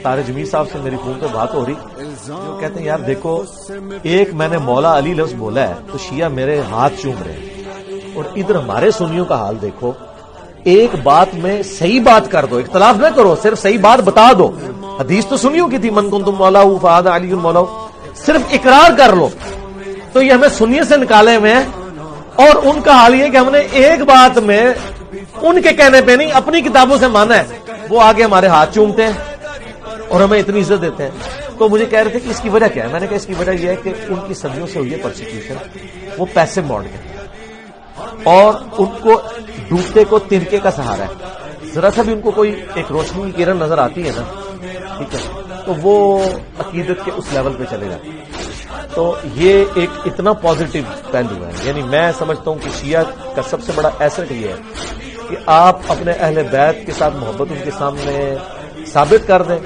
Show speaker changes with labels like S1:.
S1: طارق جمیل صاحب سے میری فون پہ بات ہو رہی، جو کہتے ہیں یار دیکھو ایک میں نے مولا علی لفظ بولا ہے تو شیعہ میرے ہاتھ چوم رہے ہیں، اور ادھر ہمارے سنیوں کا حال دیکھو، ایک بات میں صحیح بات کر دو، اختلاف نہ کرو، صرف صحیح بات بتا دو. حدیث تو سنیوں کی تھی من کنتم مولاہ فہذا علی مولاہ، صرف اقرار کر لو. تو یہ ہمیں سنیے سے نکالے ہوئے ہیں، اور ان کا حال یہ کہ ہم نے ایک بات میں ان کے کہنے پہ نہیں اپنی کتابوں سے مانا ہے، وہ آگے ہمارے ہاتھ چومتے ہیں اور ہمیں اتنی عزت دیتے ہیں. تو مجھے کہہ رہے تھے کہ اس کی وجہ کیا ہے، میں نے کہا اس کی وجہ یہ ہے کہ ان کی صدیوں سے ہوئی ہے پرسیکیوشن، وہ پیسے موڑ گئے اور ان کو ڈوبتے کو تنکے کا سہارا ہے. ذرا سا بھی ان کو کوئی ایک روشنی کی کرن نظر آتی ہے نا، ٹھیک ہے، تو وہ عقیدت کے اس لیول پہ چلے جاتے ہیں. تو یہ ایک اتنا پازیٹو پہلو ہے. یعنی میں سمجھتا ہوں کہ شیعہ کا سب سے بڑا ایسٹ یہ ہے کہ آپ اپنے اہل بیت کے ساتھ محبت ان کے سامنے ثابت کر دیں.